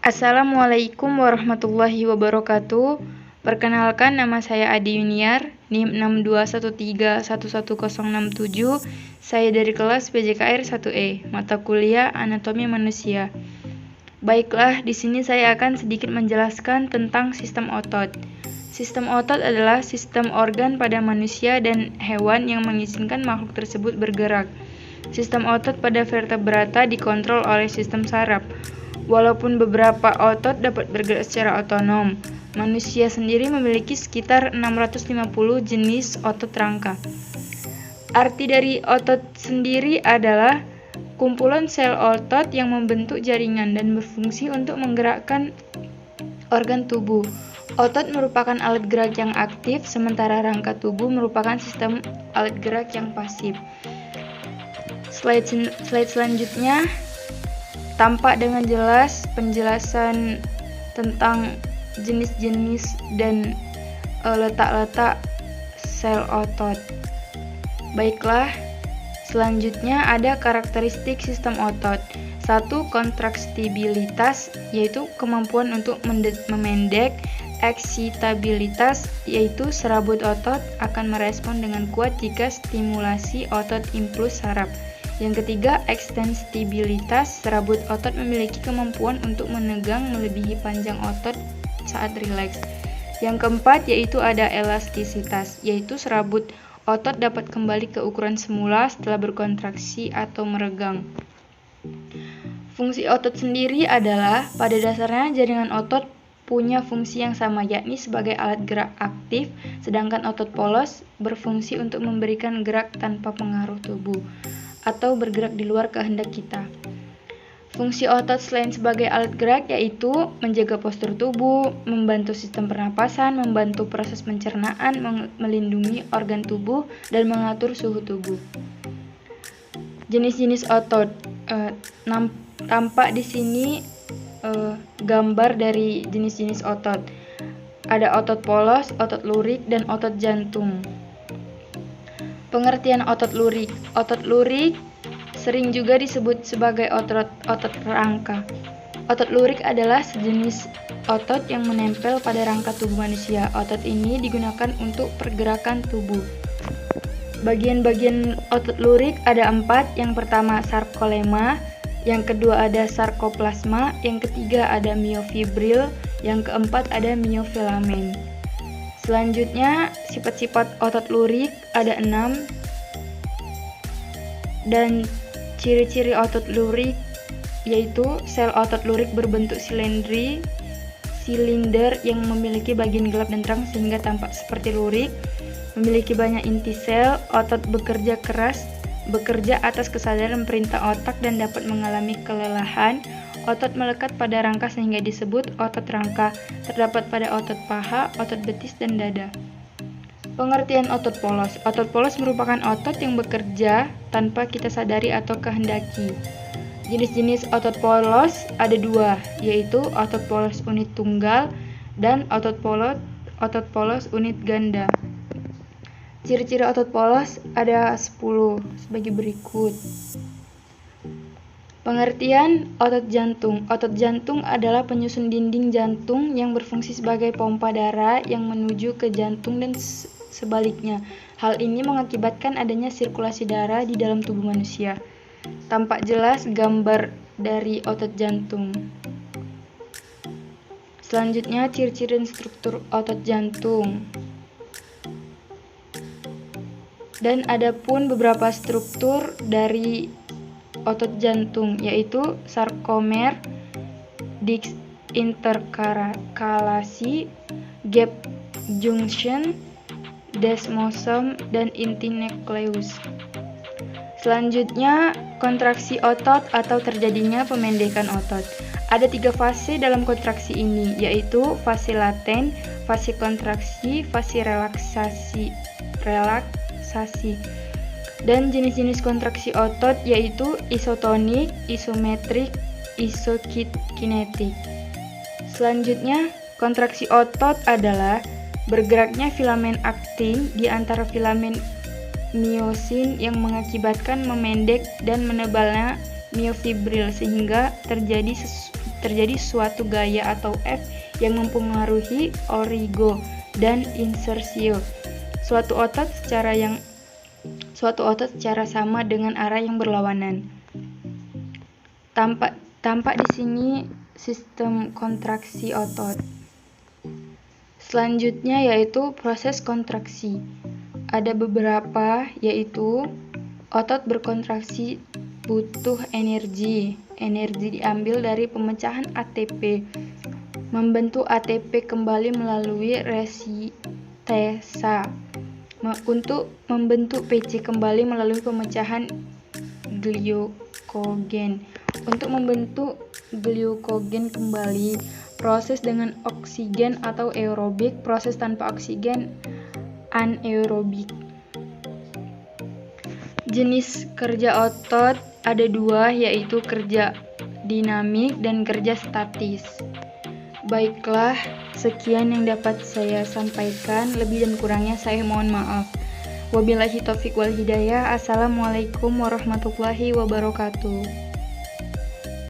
Assalamualaikum warahmatullahi wabarakatuh. Perkenalkan, nama saya Adi Yuniar, NIM 6213111067. Saya dari kelas PJKR 1E, mata kuliah Anatomi Manusia. Baiklah, di sini saya akan sedikit menjelaskan tentang sistem otot. Sistem otot adalah sistem organ pada manusia dan hewan yang mengizinkan makhluk tersebut bergerak. Sistem otot pada vertebrata dikontrol oleh sistem saraf. Walaupun beberapa otot dapat bergerak secara otonom, manusia sendiri memiliki sekitar 650 jenis otot rangka. Arti dari otot sendiri adalah kumpulan sel otot yang membentuk jaringan dan berfungsi untuk menggerakkan organ tubuh. Otot merupakan alat gerak yang aktif, sementara rangka tubuh merupakan sistem alat gerak yang pasif. Slide selanjutnya tampak dengan jelas penjelasan tentang jenis-jenis dan letak-letak sel otot. Baiklah, selanjutnya ada karakteristik sistem otot. 1. Kontraksibilitas, yaitu kemampuan untuk memendek. Eksitabilitas, yaitu serabut otot akan merespon dengan kuat jika stimulasi otot impuls saraf. Yang ketiga, ekstensibilitas, serabut otot memiliki kemampuan untuk menegang melebihi panjang otot saat rileks. Yang keempat, yaitu ada elastisitas, yaitu serabut otot dapat kembali ke ukuran semula setelah berkontraksi atau meregang. Fungsi otot sendiri adalah, pada dasarnya jaringan otot punya fungsi yang sama, yakni sebagai alat gerak aktif, sedangkan otot polos berfungsi untuk memberikan gerak tanpa pengaruh tubuh atau bergerak di luar kehendak kita. Fungsi otot selain sebagai alat gerak yaitu menjaga postur tubuh, membantu sistem pernapasan, membantu proses pencernaan, melindungi organ tubuh, dan mengatur suhu tubuh. Jenis-jenis otot tampak di sini gambar dari jenis-jenis otot. Ada otot polos, otot lurik, dan otot jantung. Pengertian otot lurik. Otot lurik sering juga disebut sebagai otot rangka. Otot lurik adalah sejenis otot yang menempel pada rangka tubuh manusia. Otot ini digunakan untuk pergerakan tubuh. Bagian-bagian otot lurik ada 4. Yang pertama sarkolema, yang kedua ada sarkoplasma, yang ketiga ada miofibril, yang keempat ada miofilamen. Selanjutnya, sifat-sifat otot lurik ada 6, dan ciri-ciri otot lurik yaitu sel otot lurik berbentuk silinder yang memiliki bagian gelap dan terang sehingga tampak seperti lurik, memiliki banyak inti sel, otot bekerja keras, bekerja atas kesadaran perintah otak dan dapat mengalami kelelahan. Otot melekat pada rangka sehingga disebut otot rangka. Terdapat pada otot paha, otot betis, dan dada. Pengertian otot polos. Otot polos merupakan otot yang bekerja tanpa kita sadari atau kehendaki. Jenis-jenis otot polos ada 2, yaitu otot polos unit tunggal dan otot polos unit ganda. Ciri-ciri otot polos ada 10 sebagai berikut. Pengertian otot jantung. Otot jantung adalah penyusun dinding jantung yang berfungsi sebagai pompa darah yang menuju ke jantung dan sebaliknya. Hal ini mengakibatkan adanya sirkulasi darah di dalam tubuh manusia. Tampak jelas gambar dari otot jantung. Selanjutnya, ciri-ciri dan struktur otot jantung. Dan ada pun beberapa struktur dari otot jantung, yaitu sarkomer, disc interkalasi, gap junction, desmosum, dan inti nukleus. Selanjutnya, kontraksi otot atau terjadinya pemendekan otot. Ada 3 fase dalam kontraksi ini, yaitu fase laten, fase kontraksi, fase relaksasi. Dan jenis-jenis kontraksi otot yaitu isotonik, isometrik, isokinetik. Selanjutnya, kontraksi otot adalah bergeraknya filamen aktin di antara filamen miosin yang mengakibatkan memendek dan menebalnya miofibril sehingga terjadi terjadi suatu gaya atau F yang mempengaruhi origo dan insersio suatu otot secara sama dengan arah yang berlawanan. Tampak di sini sistem kontraksi otot. Selanjutnya yaitu proses kontraksi. Ada beberapa, yaitu otot berkontraksi butuh energi. Energi diambil dari pemecahan ATP. Membentuk ATP kembali melalui resistesa. Untuk membentuk PC kembali melalui pemecahan glukogen. Untuk membentuk glukogen kembali, proses dengan oksigen atau aerobik, proses tanpa oksigen anaerobik. Jenis kerja otot ada dua, yaitu kerja dinamik dan kerja statis. Baiklah, sekian yang dapat saya sampaikan. Lebih dan kurangnya saya mohon maaf. Wabillahi taufiq wal hidayah. Assalamualaikum warahmatullahi wabarakatuh.